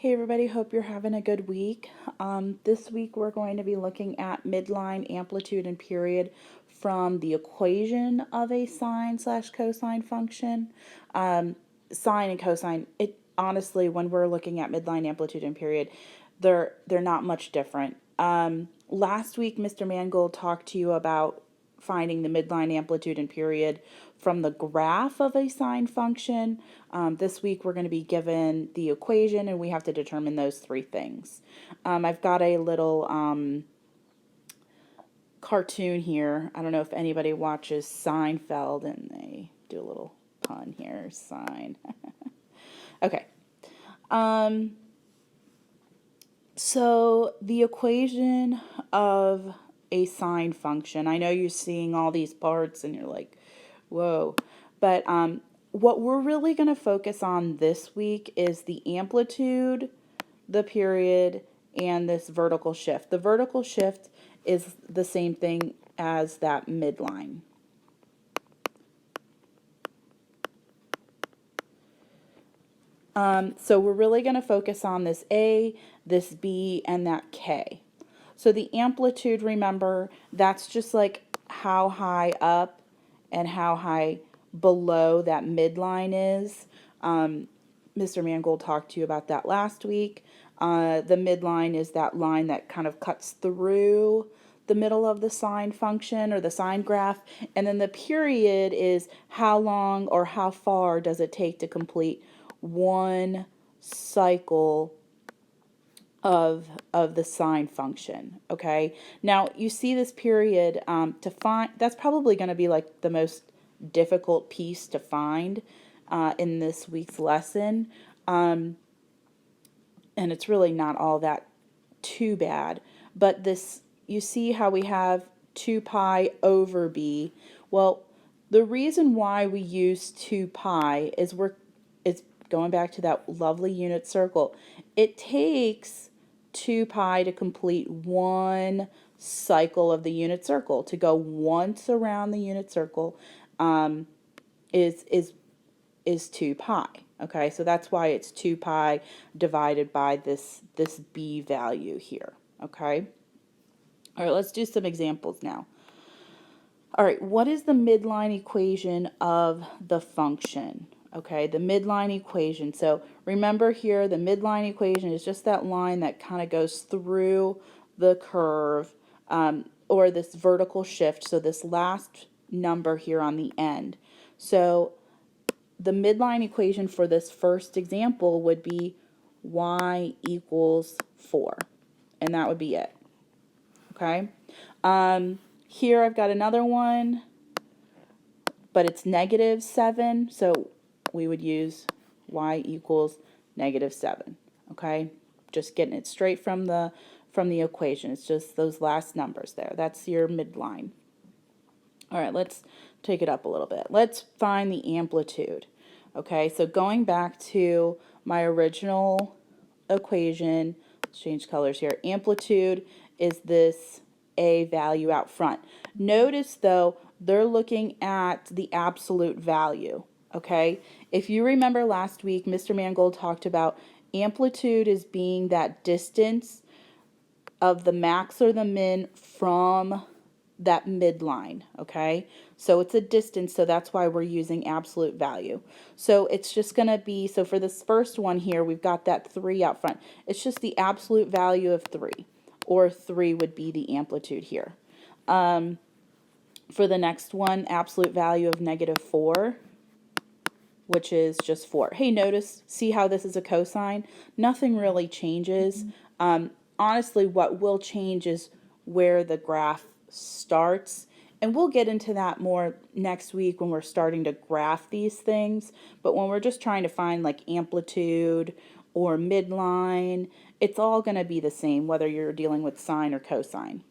Hey everybody, hope you're having a good week. This week we're going to be looking at midline, amplitude, and period from the equation of a sine slash cosine function. Sine and cosine, it honestly, when we're looking at midline, amplitude, and period, they're not much different. Last week, Mr. Mangold talked to you about finding the midline, amplitude, and period from the graph of a sine function. This week we're going to be given the equation and we have to determine those three things. I've got a little cartoon here. I don't know if anybody watches Seinfeld, and they do a little pun here, sine. Okay. So the equation of a sine function, I know you're seeing all these parts and you're like, whoa. But what we're really going to focus on this week is the amplitude, the period, and this vertical shift. The vertical shift is the same thing as that midline. So we're really going to focus on this A, this B, and that K. So the amplitude, remember, that's just like how high up and how high below that midline is. Mr. Mangold talked to you about that last week. The midline is that line that kind of cuts through the middle of the sine function or the sine graph. And then the period is how long or how far does it take to complete one cycle of the sine function. Okay, now you see this period to find, that's probably going to be like the most difficult piece to find in this week's lesson, and it's really not all that too bad, but this, you see how we have 2 pi over b. Well, the reason why we use 2 pi is it's going back to that lovely unit circle. It takes 2 pi to complete one cycle of the unit circle. To go once around the unit circle is 2 pi. Okay, so that's why it's 2 pi divided by this b value here. Okay. All right, let's do some examples now. All right, what is the midline equation of the function? Okay, the midline equation. So remember here, the midline equation is just that line that kind of goes through the curve, or this vertical shift. So this last number here on the end. So the midline equation for this first example would be y equals 4. And that would be it. Okay. Here I've got another one, but it's -7. So we would use y equals -7. Okay. Just getting it straight from the equation. It's just those last numbers there. That's your midline. All right, let's take it up a little bit. Let's find the amplitude. Okay, so going back to my original equation, let's change colors here. Amplitude is this A value out front. Notice though, they're looking at the absolute value. Okay, if you remember last week, Mr. Mangold talked about amplitude as being that distance of the max or the min from that midline. Okay, so it's a distance, so that's why we're using absolute value. So it's just going to be, so for this first one here, we've got that 3 out front. It's just the absolute value of 3, or 3 would be the amplitude here. For the next one, absolute value of -4, which is just 4. Hey, notice, see how this is a cosine? Nothing really changes. Honestly, what will change is where the graph starts, and we'll get into that more next week when we're starting to graph these things. But when we're just trying to find like amplitude or midline, it's all going to be the same whether you're dealing with sine or cosine.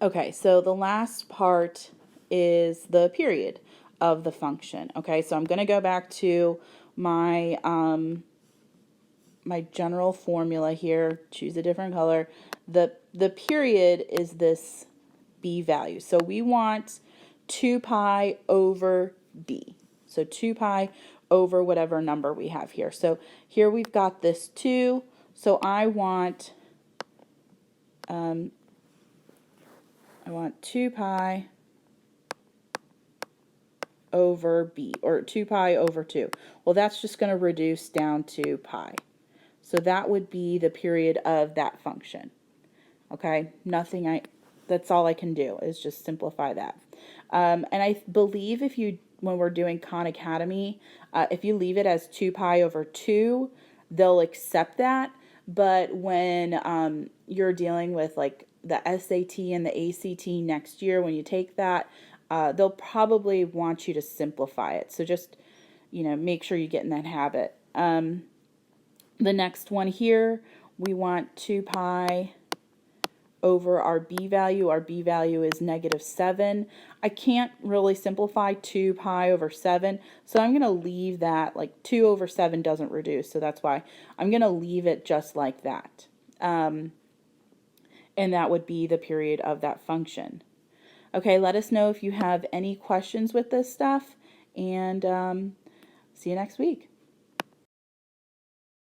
Okay, so the last part is the period of the function. Okay, so I'm going to go back to my my general formula here. Choose a different color. The period is this b value. So we want 2 pi over b. So 2 pi over whatever number we have here. So here we've got this 2. So I want 2 pi over b, or 2 pi over 2. Well, that's just going to reduce down to pi. So that would be the period of that function. Okay, that's all I can do is just simplify that. And I believe when we're doing Khan Academy, if you leave it as 2 pi over 2, they'll accept that. But when you're dealing with like the SAT and the ACT next year, when you take that, they'll probably want you to simplify it. So just, make sure you get in that habit. The next one here, we want 2 pi over our b value. Our b value is -7. I can't really simplify 2 pi over 7, so I'm going to leave that, like 2 over 7 doesn't reduce, so that's why I'm going to leave it just like that. And that would be the period of that function. Okay, let us know if you have any questions with this stuff, and see you next week.